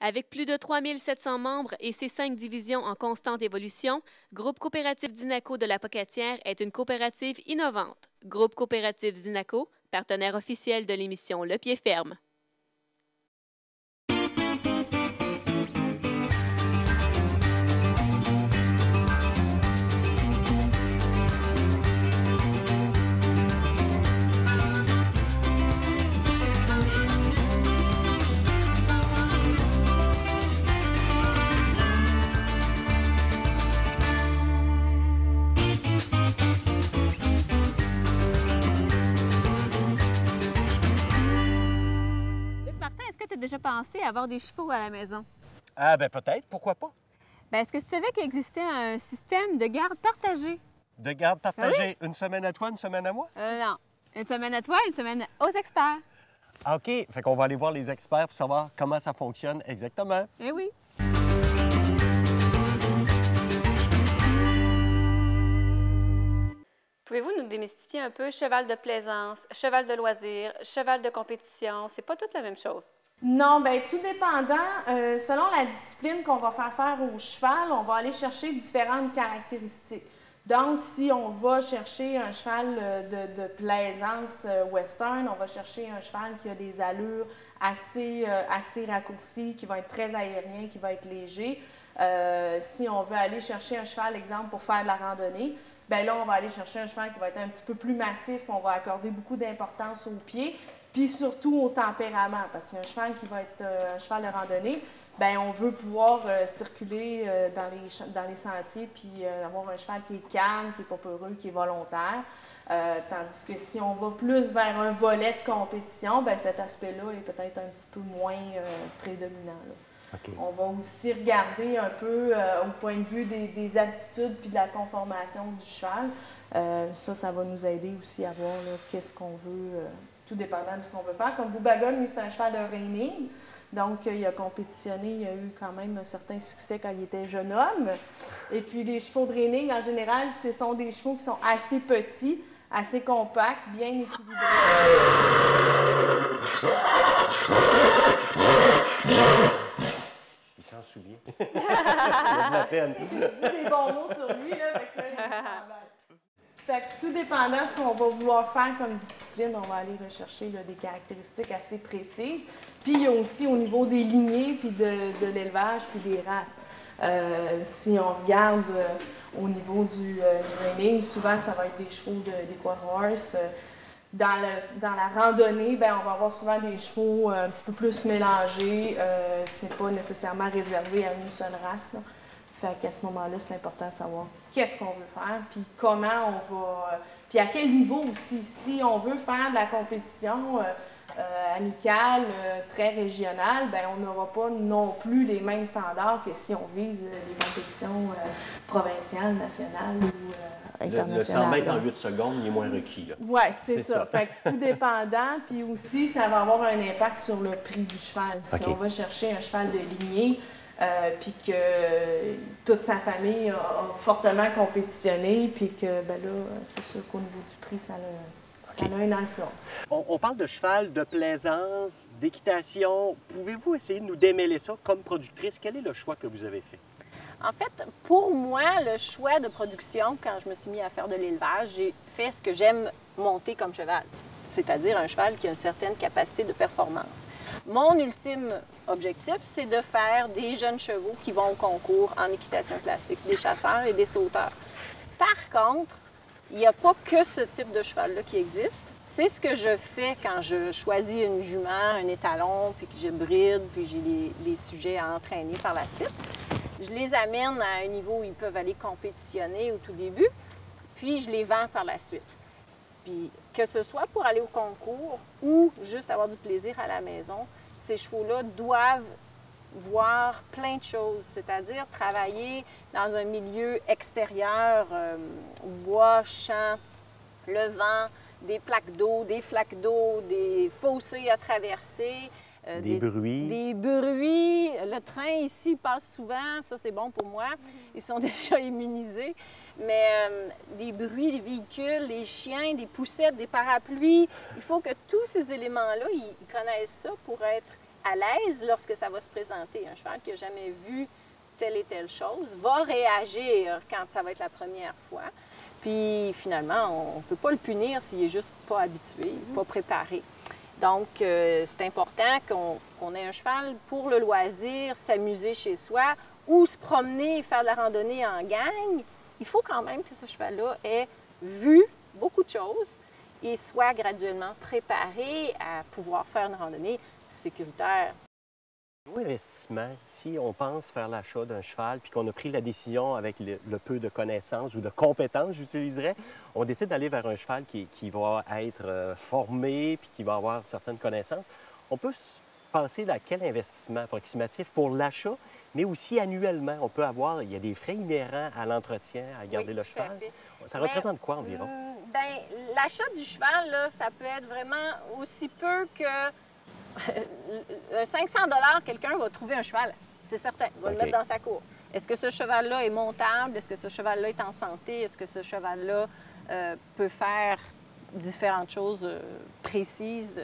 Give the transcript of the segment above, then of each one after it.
Avec plus de 3700 membres et ses 5 divisions en constante évolution, Groupe coopératif Dinaco de la Pocatière est une coopérative innovante. Groupe coopératif Dinaco, partenaire officiel de l'émission Le Pied Ferme. Est-ce que tu as déjà pensé à avoir des chevaux à la maison? Ah, ben peut-être, pourquoi pas? Ben, est-ce que tu savais qu'il existait un système de garde partagée? De garde partagée, une semaine à toi, une semaine à moi? Non. Une semaine à toi, une semaine aux experts. Ah, OK, fait qu'on va aller voir les experts pour savoir comment ça fonctionne exactement. Eh oui. Pouvez-vous nous démystifier un peu cheval de plaisance, cheval de loisir, cheval de compétition? C'est pas toute la même chose. Non, bien, tout dépendant, selon la discipline qu'on va faire au cheval, on va aller chercher différentes caractéristiques. Donc, si on va chercher un cheval de plaisance western, on va chercher un cheval qui a des allures assez raccourcies, qui va être très aérien, qui va être léger. Si on veut aller chercher un cheval, exemple, pour faire de la randonnée, bien là, on va aller chercher un cheval qui va être un petit peu plus massif. On va accorder beaucoup d'importance aux pieds, puis surtout au tempérament, parce qu'un cheval qui va être un cheval de randonnée, bien, on veut pouvoir circuler dans les sentiers, puis avoir un cheval qui est calme, qui n'est pas peureux, qui est volontaire. Tandis que si on va plus vers un volet de compétition, bien, cet aspect-là est peut-être un petit peu moins prédominant, là. Okay. On va aussi regarder un peu au point de vue des aptitudes puis de la conformation du cheval. Ça va nous aider aussi à voir qu'est-ce qu'on veut, tout dépendant de ce qu'on veut faire. Comme Boubagon, lui, c'est un cheval de reining. Donc, il a compétitionné, il a eu quand même un certain succès quand il était jeune homme. Et puis, les chevaux de reining, en général, ce sont des chevaux qui sont assez petits, assez compacts, bien équilibrés. Il s'en souvient. Il a de la peine. Je dis des bons mots sur lui, là, fait que là, il s'en va. Fait que tout dépendant de ce qu'on va vouloir faire comme discipline, on va aller rechercher là, des caractéristiques assez précises. Puis il y a aussi au niveau des lignées, puis de l'élevage, puis des races. Si on regarde au niveau du reining, souvent ça va être des chevaux des quad horse. Dans la randonnée, bien, on va avoir souvent des chevaux un petit peu plus mélangés. C'est pas nécessairement réservé à une seule race, là. Fait qu'à ce moment-là, c'est important de savoir qu'est-ce qu'on veut faire, puis comment on va... puis à quel niveau aussi. Si on veut faire de la compétition amicale, très régionale, bien, on n'aura pas non plus les mêmes standards que si on vise les compétitions provinciales, nationales ou internationales. Le 100 mètres en 8 secondes, il est moins requis. Oui, c'est ça. Fait que tout dépendant, puis aussi, ça va avoir un impact sur le prix du cheval. Si on va chercher un cheval de lignée, puis que toute sa famille a fortement compétitionné, puis que, ben là, c'est sûr qu'au niveau du prix, ça a une influence. On parle de cheval, de plaisance, d'équitation. Pouvez-vous essayer de nous démêler ça comme productrice? Quel est le choix que vous avez fait? En fait, pour moi, le choix de production, quand je me suis mis à faire de l'élevage, j'ai fait ce que j'aime monter comme cheval, c'est-à-dire un cheval qui a une certaine capacité de performance. Mon ultime objectif, c'est de faire des jeunes chevaux qui vont au concours en équitation classique, des chasseurs et des sauteurs. Par contre, il n'y a pas que ce type de cheval-là qui existe. C'est ce que je fais quand je choisis une jument, un étalon, puis que je bride, puis j'ai les sujets à entraîner par la suite. Je les amène à un niveau où ils peuvent aller compétitionner au tout début, puis je les vends par la suite. Puis que ce soit pour aller au concours ou juste avoir du plaisir à la maison, ces chevaux-là doivent voir plein de choses, c'est-à-dire travailler dans un milieu extérieur, bois, champ, le vent, des plaques d'eau, des flaques d'eau, des fossés à traverser. Des bruits. Des bruits. Le train ici passe souvent, ça c'est bon pour moi. Ils sont déjà immunisés. Mais des bruits, des véhicules, des chiens, des poussettes, des parapluies. Il faut que tous ces éléments-là, ils connaissent ça pour être à l'aise lorsque ça va se présenter. Un cheval qui n'a jamais vu telle et telle chose va réagir quand ça va être la première fois. Puis finalement, on ne peut pas le punir s'il n'est juste pas habitué, pas préparé. Donc, c'est important qu'on ait un cheval pour le loisir, s'amuser chez soi ou se promener et faire de la randonnée en gang. Il faut quand même que ce cheval-là ait vu beaucoup de choses et soit graduellement préparé à pouvoir faire une randonnée sécuritaire. Niveau investissement, si on pense faire l'achat d'un cheval puis qu'on a pris la décision avec le peu de connaissances ou de compétences, j'utiliserais, on décide d'aller vers un cheval qui va être formé puis qui va avoir certaines connaissances, on peut penser à quel investissement approximatif pour l'achat, mais aussi annuellement. On peut avoir, il y a des frais inhérents à l'entretien, à garder le cheval. Ça représente quoi environ? Bien, l'achat du cheval, là, ça peut être vraiment aussi peu que 500 $, quelqu'un va trouver un cheval, c'est certain, va le mettre dans sa cour. Est-ce que ce cheval-là est montable? Est-ce que ce cheval-là est en santé? Est-ce que ce cheval-là peut faire différentes choses précises?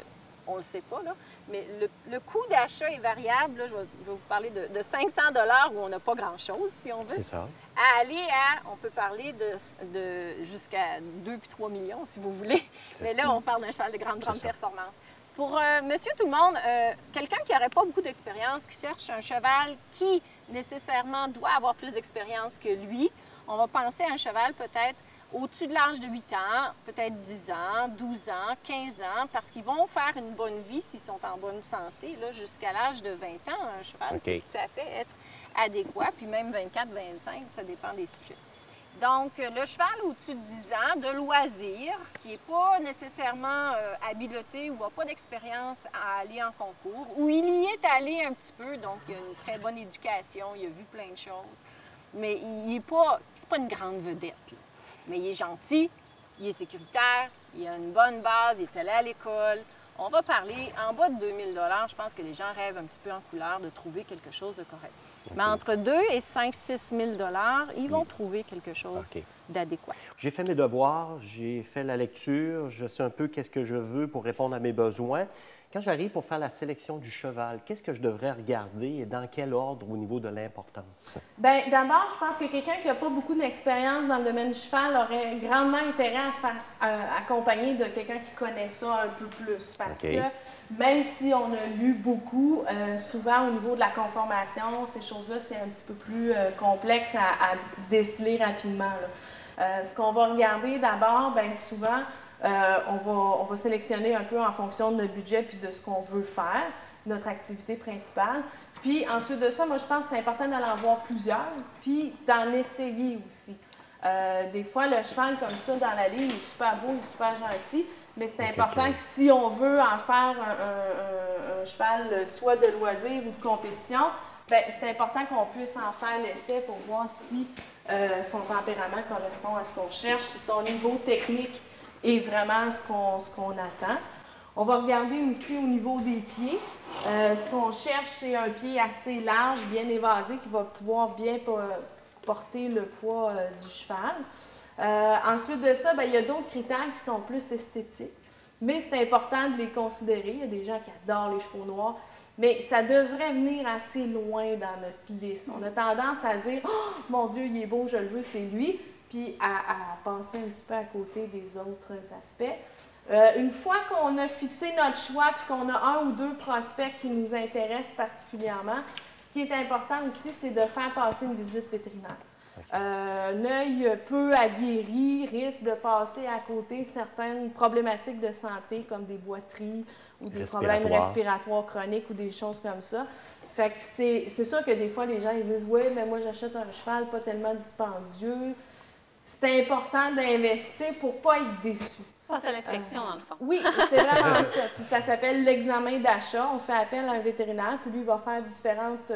On ne le sait pas, là. Mais le coût d'achat est variable. Là, je vais vous parler de 500 $ où on n'a pas grand-chose, si on veut. C'est ça. À aller à, on peut parler de jusqu'à 2 puis 3 millions, si vous voulez. Mais là, on parle d'un cheval de grande performance. Pour monsieur tout le monde, quelqu'un qui n'aurait pas beaucoup d'expérience, qui cherche un cheval qui nécessairement doit avoir plus d'expérience que lui, on va penser à un cheval peut-être au-dessus de l'âge de 8 ans, peut-être 10 ans, 12 ans, 15 ans, parce qu'ils vont faire une bonne vie s'ils sont en bonne santé, jusqu'à l'âge de 20 ans, un cheval peut tout à fait être adéquat, puis même 24, 25, ça dépend des sujets. Donc, le cheval au-dessus de 10 ans, de loisir, qui n'est pas nécessairement habilité ou n'a pas d'expérience à aller en concours, ou il y est allé un petit peu, donc il a une très bonne éducation, il a vu plein de choses, mais il n'est pas, c'est pas une grande vedette, là. Mais il est gentil, il est sécuritaire, il a une bonne base, il est allé à l'école. On va parler, en bas de 2000 $, je pense que les gens rêvent un petit peu en couleur de trouver quelque chose de correct. Mais entre 2 et 5 6 000 $, ils vont trouver quelque chose d'adéquat. J'ai fait mes devoirs, j'ai fait la lecture, je sais un peu qu'est-ce que je veux pour répondre à mes besoins. Quand j'arrive pour faire la sélection du cheval, qu'est-ce que je devrais regarder et dans quel ordre au niveau de l'importance? Bien, d'abord, je pense que quelqu'un qui n'a pas beaucoup d'expérience dans le domaine du cheval aurait grandement intérêt à se faire accompagner de quelqu'un qui connaît ça un peu plus. Parce que même si on a lu beaucoup, souvent au niveau de la conformation, ces choses-là, c'est un petit peu plus complexe à déceler rapidement, là. Ce qu'on va regarder d'abord, bien souvent, on va sélectionner un peu en fonction de notre budget puis de ce qu'on veut faire, notre activité principale. Puis ensuite de ça, moi je pense que c'est important d'en avoir plusieurs, puis d'en essayer aussi. Des fois, le cheval comme ça dans la ligne, il est super beau, il est super gentil, mais c'est important que si on veut en faire un cheval soit de loisir ou de compétition, bien, c'est important qu'on puisse en faire l'essai pour voir si son tempérament correspond à ce qu'on cherche, si son niveau technique est vraiment ce qu'on attend. On va regarder aussi au niveau des pieds. Ce qu'on cherche, c'est un pied assez large, bien évasé, qui va pouvoir bien porter le poids du cheval. Ensuite de ça, bien, il y a d'autres critères qui sont plus esthétiques, mais c'est important de les considérer. Il y a des gens qui adorent les chevaux noirs, mais ça devrait venir assez loin dans notre liste. On a tendance à dire « Oh, mon Dieu, il est beau, je le veux, c'est lui », puis à passer un petit peu à côté des autres aspects. Une fois qu'on a fixé notre choix puis qu'on a un ou deux prospects qui nous intéressent particulièrement, ce qui est important aussi, c'est de faire passer une visite vétérinaire. Un œil peu aguerri risque de passer à côté certaines problématiques de santé comme des boiteries ou des problèmes respiratoires chroniques ou des choses comme ça. Fait que c'est sûr que des fois, les gens ils disent « Oui, mais moi, j'achète un cheval pas tellement dispendieux. » C'est important d'investir pour ne pas être déçu. Passe à l'inspection, dans le fond. Oui, c'est vraiment ça. Puis ça s'appelle l'examen d'achat. On fait appel à un vétérinaire, puis lui, il va faire différentes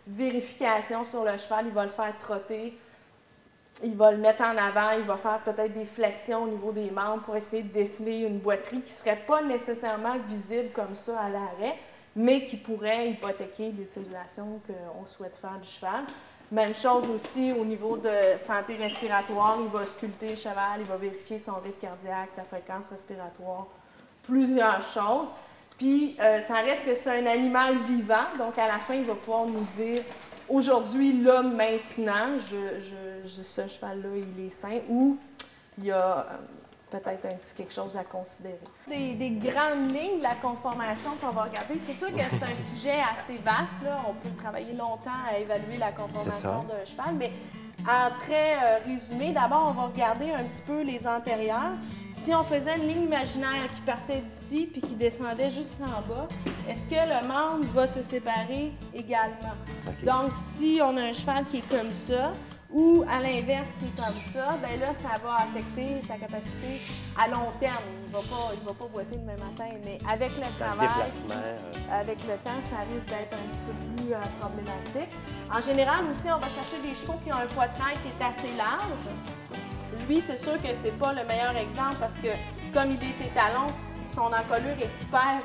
vérifications sur le cheval. Il va le faire trotter, il va le mettre en avant, il va faire peut-être des flexions au niveau des membres pour essayer de déceler une boiterie qui ne serait pas nécessairement visible comme ça à l'arrêt, mais qui pourrait hypothéquer l'utilisation qu'on souhaite faire du cheval. Même chose aussi au niveau de santé respiratoire, il va sculpter le cheval, il va vérifier son rythme cardiaque, sa fréquence respiratoire, plusieurs choses. Puis, ça reste que c'est un animal vivant, donc à la fin, il va pouvoir nous dire aujourd'hui, là, maintenant, ce cheval-là, il est sain, ou il y a peut-être un petit quelque chose à considérer. Des grandes lignes de la conformation qu'on va regarder, c'est sûr que c'est un sujet assez vaste, là. On peut travailler longtemps à évaluer la conformation d'un cheval, mais en très résumé, d'abord, on va regarder un petit peu les antérieurs. Si on faisait une ligne imaginaire qui partait d'ici puis qui descendait jusqu'en bas, est-ce que le membre va se séparer également? Okay. Donc, si on a un cheval qui est comme ça, ou à l'inverse qui est comme ça, bien là, ça va affecter sa capacité à long terme. Il va pas boiter demain matin, mais avec le travail, avec le temps, ça risque d'être un petit peu plus problématique. En général, aussi, on va chercher des chevaux qui ont un poitrail qui est assez large. Lui, c'est sûr que c'est pas le meilleur exemple parce que, comme il est étalon, son encolure est hyper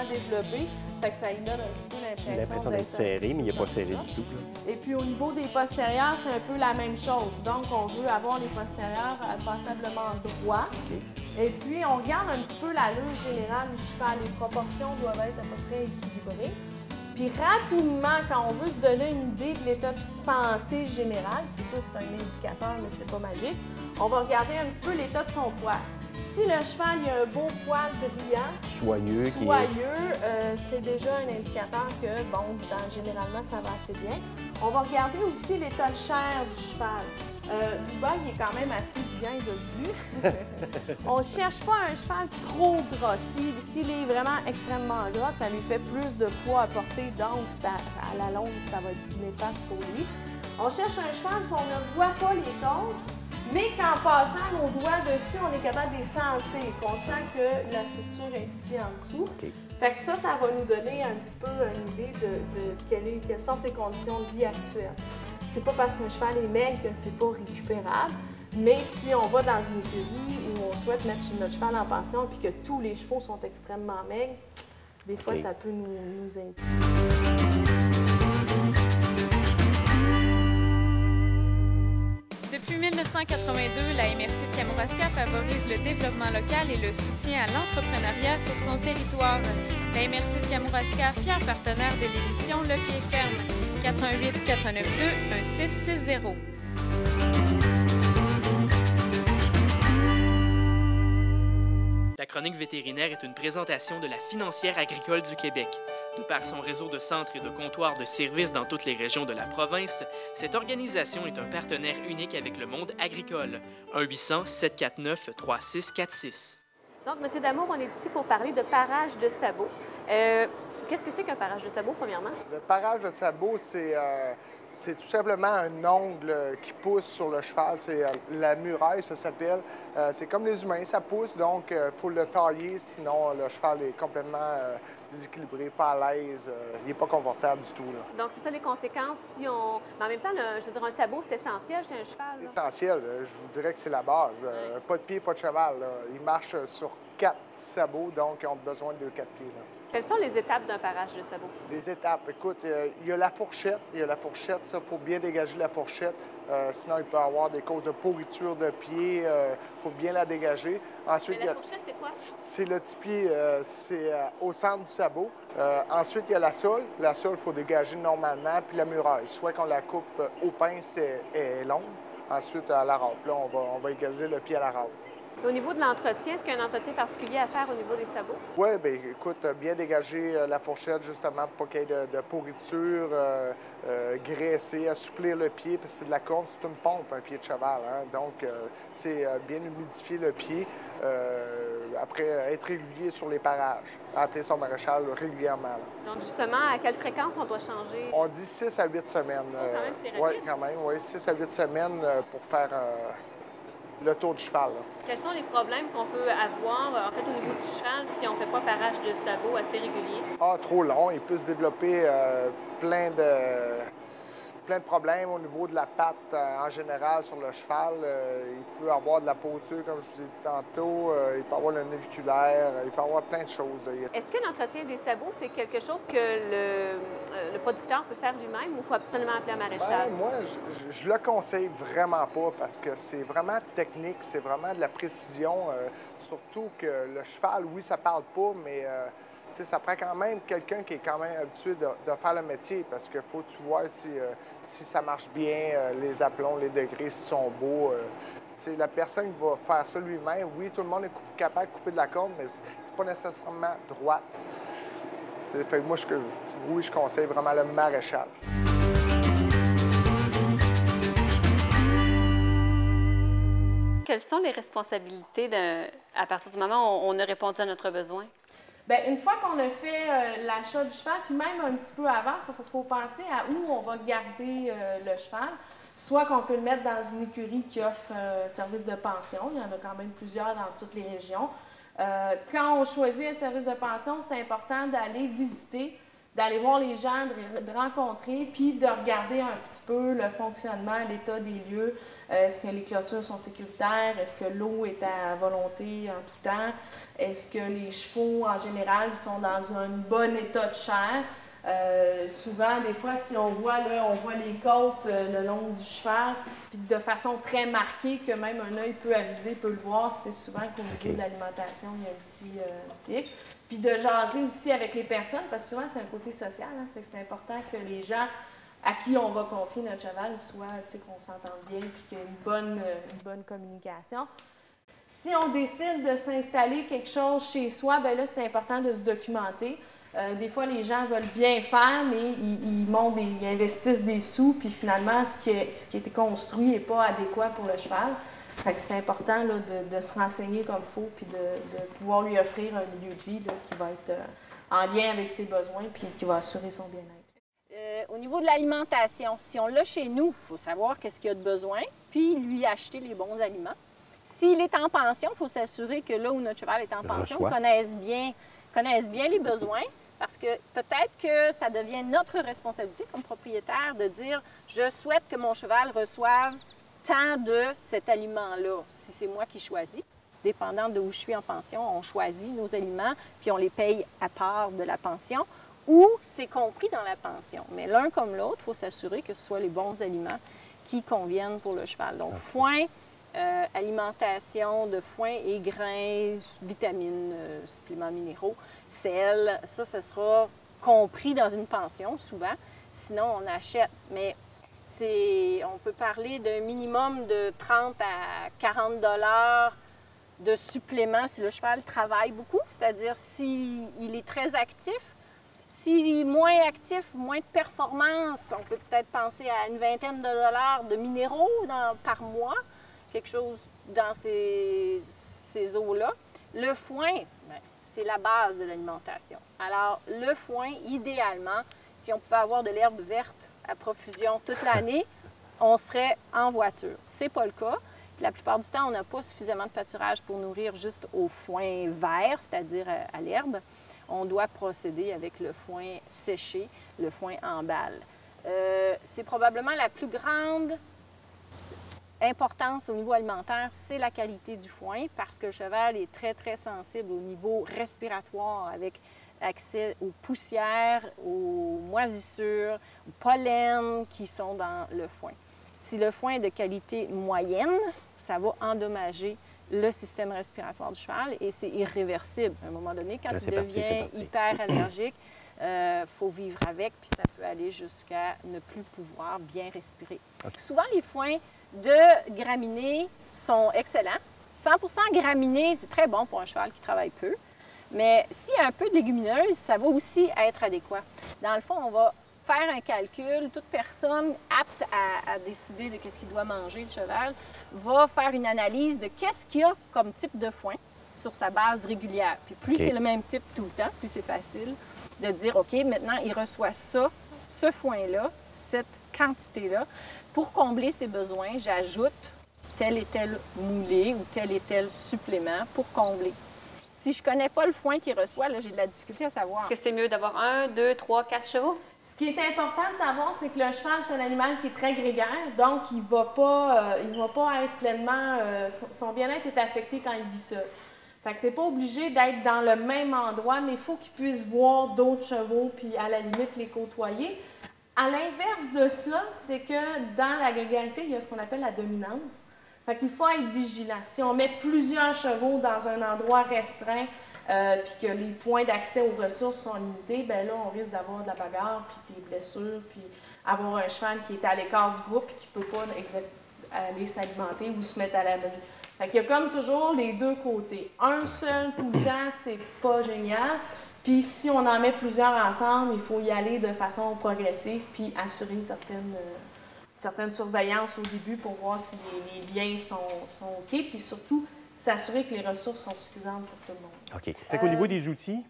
développée. Fait que ça lui donne un petit peu l'impression d'être serré, mais il n'est pas serré du tout. Là. Et puis au niveau des postérieurs, c'est un peu la même chose. Donc, on veut avoir les postérieurs passablement droits. Okay. Et puis, on regarde un petit peu l'allure générale du cheval. Les proportions doivent être à peu près équilibrées. Puis rapidement, quand on veut se donner une idée de l'état de santé général, c'est sûr que c'est un indicateur, mais c'est pas magique, on va regarder un petit peu l'état de son poil. Si le cheval il a un beau poil brillant, soyeux, c'est déjà un indicateur que, bon, généralement, ça va assez bien. On va regarder aussi l'état de chair du cheval. Bouba, il est quand même assez bien de vue. On ne cherche pas un cheval trop gras. S'il est vraiment extrêmement gras, ça lui fait plus de poids à porter, donc à la longue, ça va être néfaste pour lui. On cherche un cheval qu'on ne voit pas les côtes, mais qu'en passant nos doigts dessus, on est capable de les sentir, qu'on sent que la structure est ici en dessous. Okay. Fait que ça va nous donner un petit peu une idée de quelles sont ses conditions de vie actuelles. C'est pas parce qu'un cheval est maigre que c'est pas récupérable, mais si on va dans une écurie où on souhaite mettre notre cheval en pension et que tous les chevaux sont extrêmement maigres, des fois, ça peut nous intimider. Depuis 1982, la MRC de Kamouraska favorise le développement local et le soutien à l'entrepreneuriat sur son territoire. La MRC de Kamouraska, fier partenaire de l'émission Le Pied Ferme. 88 492 1660. La chronique vétérinaire est une présentation de la Financière agricole du Québec. De par son réseau de centres et de comptoirs de services dans toutes les régions de la province, cette organisation est un partenaire unique avec le monde agricole. 1-800-749-3646. Donc, M. Damour, on est ici pour parler de parage de sabots. Qu'est-ce que c'est qu'un parage de sabot, premièrement? Le parage de sabot, c'est tout simplement un ongle qui pousse sur le cheval. C'est la muraille, ça s'appelle. C'est comme les humains, ça pousse, donc il faut le tailler, sinon le cheval est complètement déséquilibré, pas à l'aise, il n'est pas confortable du tout. Là. Donc, c'est ça les conséquences si on... Mais en même temps, je veux dire, un sabot, c'est essentiel chez un cheval. Là. Essentiel, je vous dirais que c'est la base. Pas de pied, pas de cheval. Là. Il marche sur 4 sabots, donc ils ont besoin de 4 pieds. Là. Quelles sont les étapes d'un parage de sabot? Les étapes, écoute, il y a la fourchette. Ça, il faut bien dégager la fourchette. Sinon, il peut y avoir des causes de pourriture de pied. Il faut bien la dégager. Ensuite, mais la fourchette, c'est quoi? C'est le petit pied, c'est au centre du sabot. Ensuite, il y a la sole. La sole, il faut dégager normalement. Puis la muraille, soit qu'on la coupe au pince, est longue. Ensuite, à la râpe. Là, on va égaliser le pied à la râpe. Au niveau de l'entretien, est-ce qu'il y a un entretien particulier à faire au niveau des sabots? Oui, bien, écoute, bien dégager la fourchette, justement, pour qu'il y ait de pourriture, graisser, assouplir le pied, parce que c'est de la corne, c'est une pompe, un pied de cheval. Hein? Donc, tu sais, bien humidifier le pied. Après, être régulier sur les parages, appeler son maréchal régulièrement. Là. Donc, justement, à quelle fréquence on doit changer? On dit 6 à 8 semaines. Quand même, c'est rapide. Oui, quand même, oui, 6 à 8 semaines pour faire le tour du cheval. Là. Quels sont les problèmes qu'on peut avoir, en fait, au niveau du cheval, si on ne fait pas parage de sabot assez régulier? Ah, trop long. Il peut se développer plein de problèmes au niveau de la patte en général sur le cheval. Il peut avoir de la pourriture, comme je vous ai dit tantôt. Il peut avoir le naviculaire. Il peut avoir plein de choses. Est-ce que l'entretien des sabots, c'est quelque chose que le producteur peut faire lui-même ou il faut absolument appeler un maréchal? Moi, je le conseille vraiment pas parce que c'est vraiment technique, c'est vraiment de la précision. Surtout que le cheval, oui, ça parle pas, mais Ça prend quand même quelqu'un qui est quand même habitué de faire le métier parce qu'il faut que tu vois si ça marche bien, les aplombs, les degrés, s'ils sont beaux. La personne qui va faire ça lui-même, oui, tout le monde est capable de couper de la corde, mais c'est pas nécessairement droite. Fait que moi, je conseille vraiment le maraîchage. Quelles sont les responsabilités à partir du moment où on a répondu à notre besoin? Bien, une fois qu'on a fait l'achat du cheval, puis même un petit peu avant, il faut penser à où on va garder le cheval. Soit qu'on peut le mettre dans une écurie qui offre service de pension. Il y en a quand même plusieurs dans toutes les régions. Quand on choisit un service de pension, c'est important d'aller visiter, d'aller voir les gens, de rencontrer, puis de regarder un petit peu le fonctionnement, l'état des lieux. Est-ce que les clôtures sont sécuritaires? Est-ce que l'eau est à volonté en tout temps? Est-ce que les chevaux, en général, sont dans un bon état de chair? Souvent, des fois, si on voit les côtes le long du cheval, puis de façon très marquée, que même un œil peut aviser, peut le voir, c'est souvent qu'au niveau de l'alimentation, il y a un petit hic. Puis de jaser aussi avec les personnes, parce que souvent, c'est un côté social. Hein, fait que c'est important que les gens à qui on va confier notre cheval soient, qu'on s'entende bien, puis qu'il y ait une bonne communication. Si on décide de s'installer quelque chose chez soi, bien là, c'est important de se documenter. Des fois, les gens veulent bien faire, mais ils investissent des sous, puis finalement, ce qui a été construit n'est pas adéquat pour le cheval. Fait que c'est important là, de se renseigner comme il faut, puis de pouvoir lui offrir un milieu de vie là, qui va être en lien avec ses besoins, puis qui va assurer son bien-être. Au niveau de l'alimentation, si on l'a chez nous, il faut savoir qu'est-ce qu'il y a de besoin, puis lui acheter les bons aliments. S'il est en pension, il faut s'assurer que là où notre cheval est en pension, connaisse bien les besoins. Parce que peut-être que ça devient notre responsabilité comme propriétaire de dire « je souhaite que mon cheval reçoive tant de cet aliment-là », si c'est moi qui choisis. Dépendant de où je suis en pension, on choisit nos aliments, puis on les paye à part de la pension, ou c'est compris dans la pension. Mais l'un comme l'autre, il faut s'assurer que ce soit les bons aliments qui conviennent pour le cheval. Donc, foin, alimentation de foin et grains, vitamines, suppléments minéraux, sel, ça sera compris dans une pension souvent, sinon on achète. Mais on peut parler d'un minimum de 30 à 40 $ de suppléments si le cheval travaille beaucoup, c'est-à-dire s'il est très actif. S'il est moins actif, moins de performance, on peut peut-être penser à une vingtaine de dollars de minéraux par mois, quelque chose dans ces eaux-là. Le foin, c'est la base de l'alimentation. Alors, le foin, idéalement, si on pouvait avoir de l'herbe verte à profusion toute l'année, on serait en voiture. C'est pas le cas. La plupart du temps, on n'a pas suffisamment de pâturage pour nourrir juste au foin vert, c'est-à-dire à l'herbe. On doit procéder avec le foin séché, le foin en balle. C'est probablement la plus grande importance au niveau alimentaire, c'est la qualité du foin parce que le cheval est très, très sensible au niveau respiratoire avec accès aux poussières, aux moisissures, aux pollens qui sont dans le foin. Si le foin est de qualité moyenne, ça va endommager le système respiratoire du cheval et c'est irréversible. À un moment donné, quand il devient hyper allergique, faut vivre avec, puis ça peut aller jusqu'à ne plus pouvoir bien respirer. Okay. Souvent, les foins de graminées sont excellents. 100% graminées, c'est très bon pour un cheval qui travaille peu. Mais s'il y a un peu de légumineuses, ça va aussi être adéquat. Dans le fond, on va faire un calcul. Toute personne apte à décider de qu'est-ce qu'il doit manger, le cheval, va faire une analyse de qu'est-ce qu'il y a comme type de foin sur sa base régulière. Puis plus c'est le même type tout le temps, plus c'est facile de dire, OK, maintenant, il reçoit ça, ce foin-là, cette quantité-là. Pour combler ses besoins, j'ajoute tel et tel moulé ou tel et tel supplément pour combler. Si je ne connais pas le foin qu'il reçoit, là, j'ai de la difficulté à savoir. Est-ce que c'est mieux d'avoir 1, 2, 3, 4 chevaux? Ce qui est important de savoir, c'est que le cheval, c'est un animal qui est très grégaire, donc il ne va pas être pleinement... son bien-être est affecté quand il vit seul. Fait que c'est pas obligé d'être dans le même endroit, mais il faut qu'il puisse voir d'autres chevaux, puis à la limite les côtoyer. À l'inverse de ça, c'est que dans la grégarité, il y a ce qu'on appelle la dominance. Fait qu'il faut être vigilant. Si on met plusieurs chevaux dans un endroit restreint, puis que les points d'accès aux ressources sont limités, bien là, on risque d'avoir de la bagarre, puis des blessures, puis avoir un cheval qui est à l'écart du groupe et qui ne peut pas aller s'alimenter ou se mettre à l'abri. Fait qu'il y a comme toujours les deux côtés. Un seul tout le temps, c'est pas génial. Puis si on en met plusieurs ensemble, il faut y aller de façon progressive puis assurer une certaine surveillance au début pour voir si les liens sont OK. Puis surtout, s'assurer que les ressources sont suffisantes pour tout le monde. OK. Fait qu'au niveau des outils?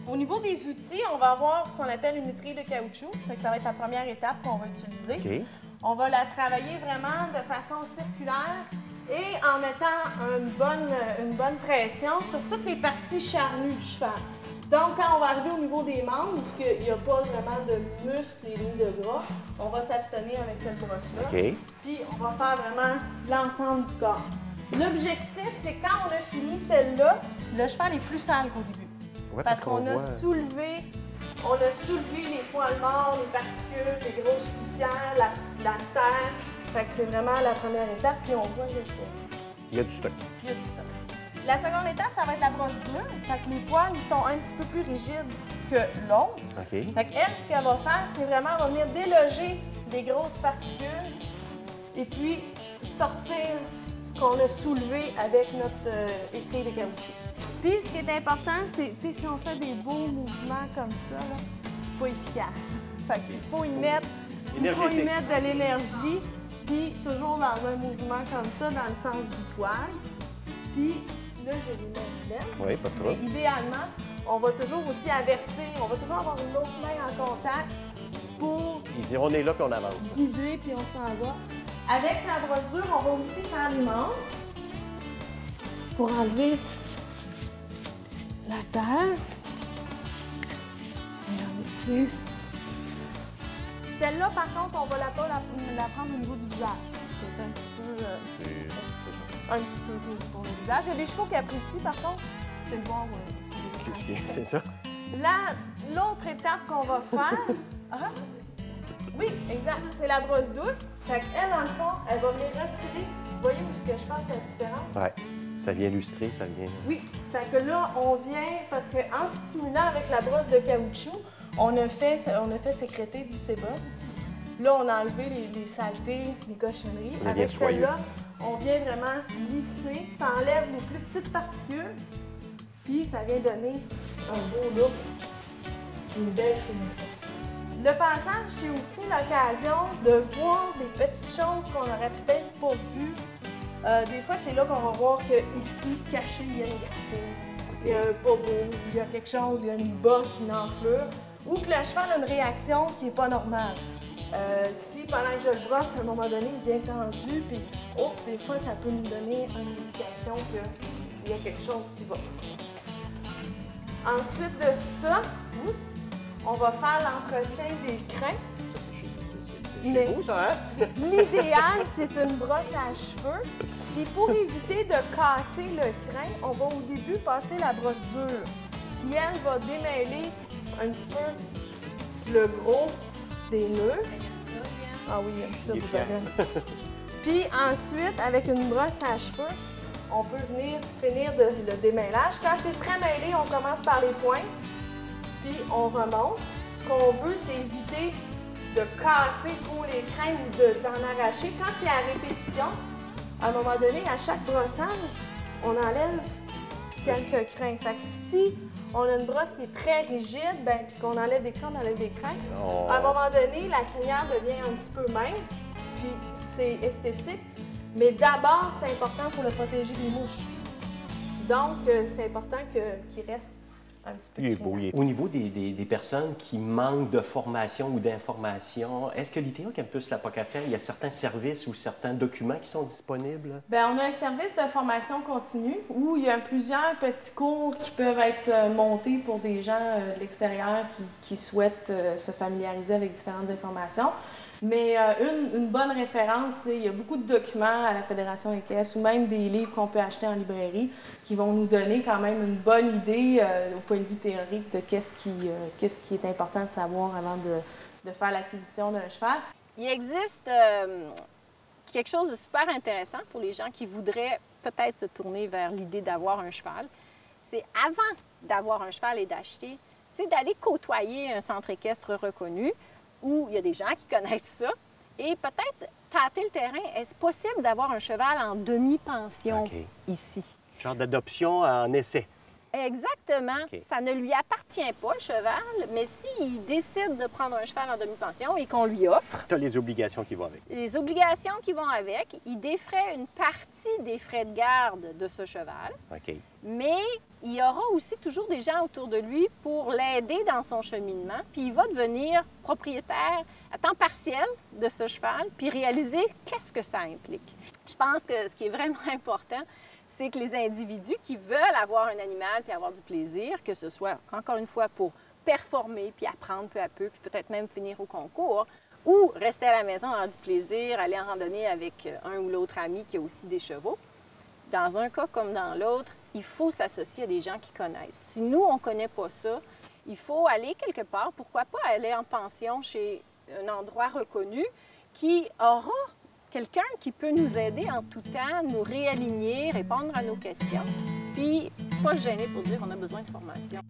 Au niveau des outils, on va avoir ce qu'on appelle une étrille de caoutchouc. Fait que ça va être la première étape qu'on va utiliser. OK. On va la travailler vraiment de façon circulaire et en mettant une bonne pression sur toutes les parties charnues du cheval. Donc, quand on va arriver au niveau des membres, où il n'y a pas vraiment de muscles et ni de gras, on va s'abstenir avec cette brosse-là. OK. Puis, on va faire vraiment l'ensemble du corps. L'objectif, c'est quand on a fini celle-là, le cheval est plus sale qu'au début. Ouais, parce qu'on a soulevé les poils morts, les particules, les grosses poussières, la terre. Fait que c'est vraiment la première étape, puis on voit le fait. Il y a du stock. Il y a du stock. La seconde étape, ça va être la brosse dure. Fait que les poils, ils sont un petit peu plus rigides que l'autre. OK. Fait qu'elle, ce qu'elle va faire, c'est vraiment, elle va venir déloger des grosses particules et puis sortir ce qu'on a soulevé avec notre étrille de caoutchouc. Puis, ce qui est important, c'est, tu sais, si on fait des beaux mouvements comme ça, là, c'est pas efficace. Fait qu'il faut y mettre de l'énergie, puis toujours dans un mouvement comme ça, dans le sens du poil. Puis, là, j'ai les mains pleines. Oui, pas trop. Mais idéalement, on va toujours aussi avertir, on va toujours avoir une autre main en contact pour Ils diront on est là puis on avance. guider, puis on s'en va. Avec la brosse dure, on va aussi faire les membres pour enlever la terre. Celle-là, par contre, on va la prendre au niveau du visage. C'est un petit peu rouge pour le visage. Il y a des chevaux qui apprécient, par contre, c'est le bon. C'est ça. L'autre étape qu'on va faire... Ah, oui, exact. C'est la brosse douce. Fait qu'elle, dans le fond, elle va venir retirer. Vous voyez où est-ce que je pense la différence? Oui. Ça vient illustrer, ça vient... Oui. Fait que là, on vient... Parce qu'en stimulant avec la brosse de caoutchouc, on a fait sécréter du sébum. Là, on a enlevé les saletés, les cochonneries. Avec celle-là, on vient vraiment lisser. Ça enlève les plus petites particules. Puis, ça vient donner un beau look, une belle finition. Le passage, c'est aussi l'occasion de voir des petites choses qu'on n'aurait peut-être pas vues. Des fois, c'est là qu'on va voir qu'ici, caché, il y a une graphine, il y a un bobo, il y a quelque chose, il y a une bosse, une enflure, ou que le cheval a une réaction qui n'est pas normale. Si pendant que je le brosse, à un moment donné, il est bien tendu, puis des fois, ça peut nous donner une indication qu'il y a quelque chose qui va. Ensuite de ça, on va faire l'entretien des crins. C'est beau, ça, hein? L'idéal, c'est une brosse à cheveux. Puis pour éviter de casser le crin, on va au début passer la brosse dure. Puis elle va démêler un petit peu le gros des nœuds. Ah oui, il aime ça, vous. Puis ensuite, avec une brosse à cheveux, on peut venir finir le démêlage. Quand c'est très mêlé, on commence par les pointes, puis on remonte. Ce qu'on veut, c'est éviter de casser trop les crins ou d'en arracher. Quand c'est à répétition, à un moment donné, à chaque brossage, on enlève quelques crins. Fait que si on a une brosse qui est très rigide, puisqu'on enlève des crins, on enlève des crins. Oh. À un moment donné, la crinière devient un petit peu mince, puis c'est esthétique. Mais d'abord, c'est important pour le protéger des mouches. Donc, c'est important qu'il reste un petit peu crinière. Au niveau des personnes qui manquent de formation ou d'information, est-ce que l'ITA Campus La Pocatière, il y a certains services ou certains documents qui sont disponibles? Bien, on a un service de formation continue où il y a plusieurs petits cours qui peuvent être montés pour des gens de l'extérieur qui souhaitent se familiariser avec différentes informations. Mais une bonne référence, c'est il y a beaucoup de documents à la Fédération équestre ou même des livres qu'on peut acheter en librairie qui vont nous donner quand même une bonne idée au point de vue théorique de qu'est-ce qui est important de savoir avant de faire l'acquisition d'un cheval. Il existe quelque chose de super intéressant pour les gens qui voudraient peut-être se tourner vers l'idée d'avoir un cheval. C'est avant d'avoir un cheval et d'acheter, c'est d'aller côtoyer un centre équestre reconnu où il y a des gens qui connaissent ça et peut-être tâter le terrain. Est-ce possible d'avoir un cheval en demi-pension ici? Genre d'adoption en essai. Exactement. Ça ne lui appartient pas, le cheval, mais s'il décide de prendre un cheval en demi-pension et qu'on lui offre... Tu as les obligations qui vont avec. Les obligations qui vont avec, il défraie une partie des frais de garde de ce cheval. Mais il y aura aussi toujours des gens autour de lui pour l'aider dans son cheminement, puis il va devenir propriétaire à temps partiel de ce cheval, puis réaliser qu'est-ce que ça implique. Je pense que ce qui est vraiment important, c'est que les individus qui veulent avoir un animal puis avoir du plaisir, que ce soit, encore une fois, pour performer puis apprendre peu à peu, puis peut-être même finir au concours, ou rester à la maison, avoir du plaisir, aller en randonnée avec un ou l'autre ami qui a aussi des chevaux. Dans un cas comme dans l'autre, il faut s'associer à des gens qui connaissent. Si nous, on ne connaît pas ça, il faut aller quelque part. Pourquoi pas aller en pension chez un endroit reconnu qui aura quelqu'un qui peut nous aider en tout temps, nous réaligner, répondre à nos questions, puis pas se gêner pour dire qu'on a besoin de formation.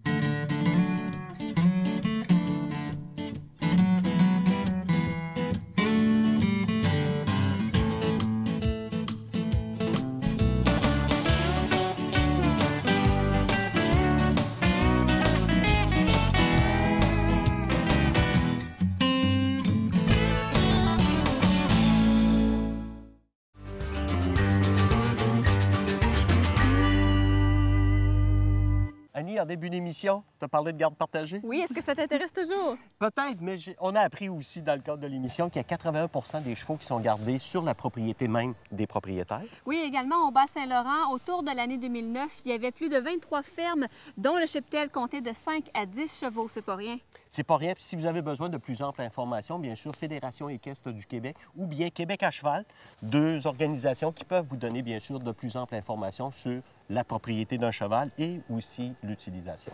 Annie, en début d'émission, tu as parlé de garde partagée? Oui, est-ce que ça t'intéresse toujours? Peut-être, mais on a appris aussi dans le cadre de l'émission qu'il y a 81 des chevaux qui sont gardés sur la propriété même des propriétaires. Oui, également au Bas-Saint-Laurent, autour de l'année 2009, il y avait plus de 23 fermes dont le cheptel comptait de 5 à 10 chevaux. C'est pas rien. C'est pas rien. Puis si vous avez besoin de plus ample information, bien sûr, Fédération équestre du Québec ou bien Québec à cheval, deux organisations qui peuvent vous donner, bien sûr, de plus ample information sur la propriété d'un cheval et aussi l'utilisation.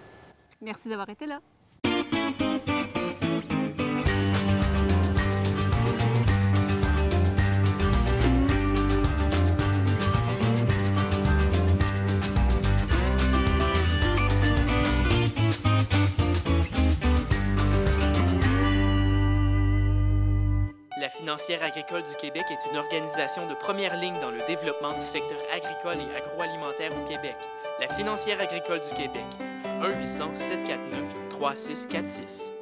Merci d'avoir été là. La Financière agricole du Québec est une organisation de première ligne dans le développement du secteur agricole et agroalimentaire au Québec. La Financière agricole du Québec, 1-800-749-3646.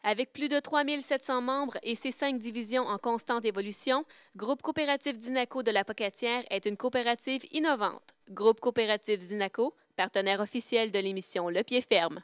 Avec plus de 3700 membres et ses 5 divisions en constante évolution, Groupe coopératif Dinaco de la Pocatière est une coopérative innovante. Groupe coopératif Dinaco, partenaire officiel de l'émission Le Pied ferme.